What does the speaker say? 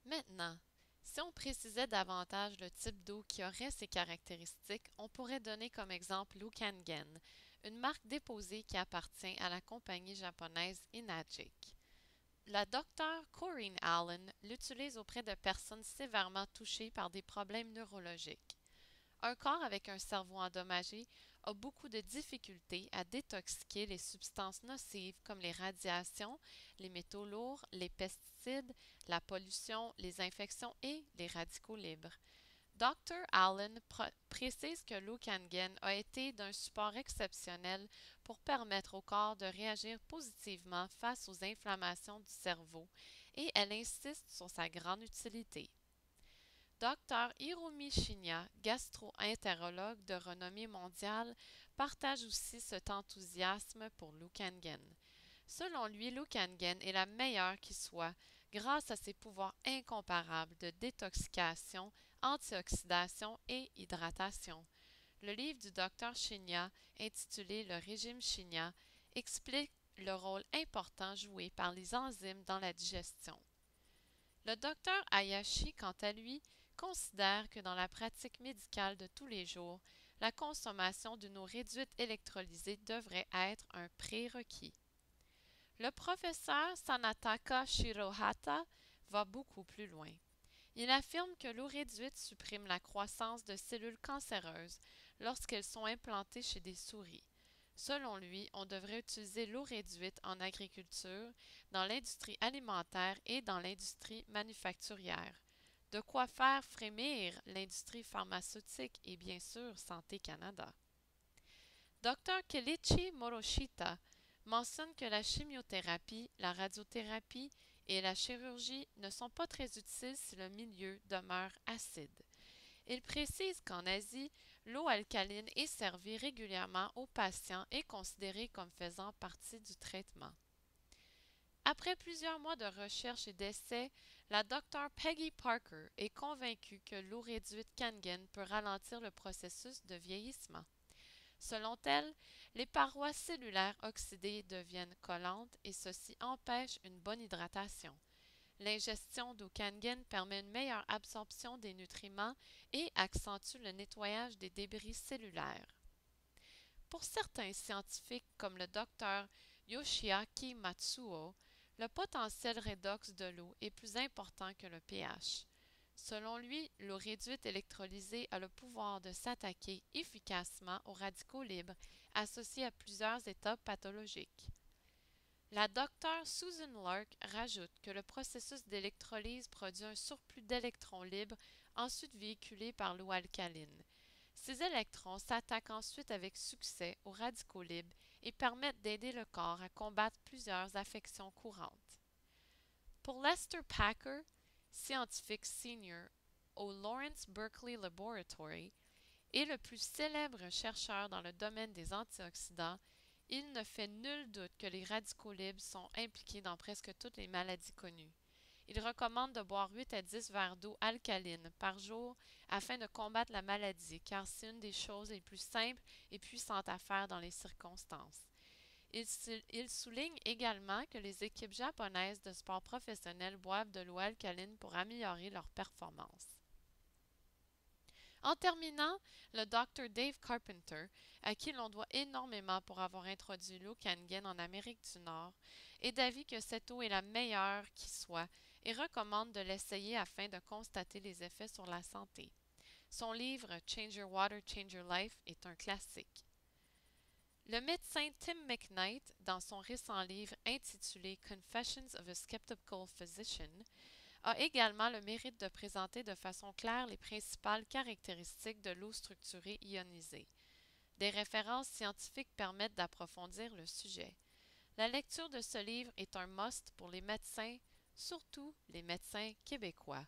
Maintenant, si on précisait davantage le type d'eau qui aurait ces caractéristiques, on pourrait donner comme exemple l'Ukangen, une marque déposée qui appartient à la compagnie japonaise Inagic. La docteure Corinne Allen l'utilise auprès de personnes sévèrement touchées par des problèmes neurologiques. Un corps avec un cerveau endommagé a beaucoup de difficultés à détoxiquer les substances nocives comme les radiations, les métaux lourds, les pesticides, la pollution, les infections et les radicaux libres. Dr. Allen précise que l'Ukangen a été d'un support exceptionnel pour permettre au corps de réagir positivement face aux inflammations du cerveau et elle insiste sur sa grande utilité. Dr. Hiromi Shinya, gastro-entérologue de renommée mondiale, partage aussi cet enthousiasme pour l'Ukangen. Selon lui, l'Ukangen est la meilleure qui soit grâce à ses pouvoirs incomparables de détoxication, antioxydation et hydratation. Le livre du Dr. Shinya, intitulé Le régime Shinya, explique le rôle important joué par les enzymes dans la digestion. Le docteur Hayashi, quant à lui, considère que dans la pratique médicale de tous les jours, la consommation d'une eau réduite électrolysée devrait être un prérequis. Le professeur Sanataka Shirohata va beaucoup plus loin. Il affirme que l'eau réduite supprime la croissance de cellules cancéreuses lorsqu'elles sont implantées chez des souris. Selon lui, on devrait utiliser l'eau réduite en agriculture, dans l'industrie alimentaire et dans l'industrie manufacturière. De quoi faire frémir l'industrie pharmaceutique et bien sûr Santé Canada. Dr. Kelechi Moroshita mentionne que la chimiothérapie, la radiothérapie et la chirurgie ne sont pas très utiles si le milieu demeure acide. Il précise qu'en Asie, l'eau alcaline est servie régulièrement aux patients et considérée comme faisant partie du traitement. Après plusieurs mois de recherche et d'essais, la docteure Peggy Parker est convaincue que l'eau réduite Kangen peut ralentir le processus de vieillissement. Selon elle, les parois cellulaires oxydées deviennent collantes et ceci empêche une bonne hydratation. L'ingestion d'eau Kangen permet une meilleure absorption des nutriments et accentue le nettoyage des débris cellulaires. Pour certains scientifiques comme le docteur Yoshiaki Matsuo, le potentiel redox de l'eau est plus important que le pH. Selon lui, l'eau réduite électrolysée a le pouvoir de s'attaquer efficacement aux radicaux libres associés à plusieurs états pathologiques. La docteure Susan Lark rajoute que le processus d'électrolyse produit un surplus d'électrons libres ensuite véhiculés par l'eau alcaline. Ces électrons s'attaquent ensuite avec succès aux radicaux libres et permettent d'aider le corps à combattre plusieurs affections courantes. Pour Lester Packer, scientifique senior au Lawrence Berkeley Laboratory et le plus célèbre chercheur dans le domaine des antioxydants, il ne fait nul doute que les radicaux libres sont impliqués dans presque toutes les maladies connues. Il recommande de boire 8 à 10 verres d'eau alcaline par jour afin de combattre la maladie, car c'est une des choses les plus simples et puissantes à faire dans les circonstances. Il souligne également que les équipes japonaises de sport professionnel boivent de l'eau alcaline pour améliorer leur performance. En terminant, le Dr. Dave Carpenter, à qui l'on doit énormément pour avoir introduit l'eau Kangen en Amérique du Nord, est d'avis que cette eau est la meilleure qui soit et recommande de l'essayer afin de constater les effets sur la santé. Son livre Change Your Water, Change Your Life est un classique. Le médecin Tim McKnight, dans son récent livre intitulé Confessions of a Skeptical Physician, a également le mérite de présenter de façon claire les principales caractéristiques de l'eau structurée ionisée. Des références scientifiques permettent d'approfondir le sujet. La lecture de ce livre est un must pour les médecins, surtout les médecins québécois.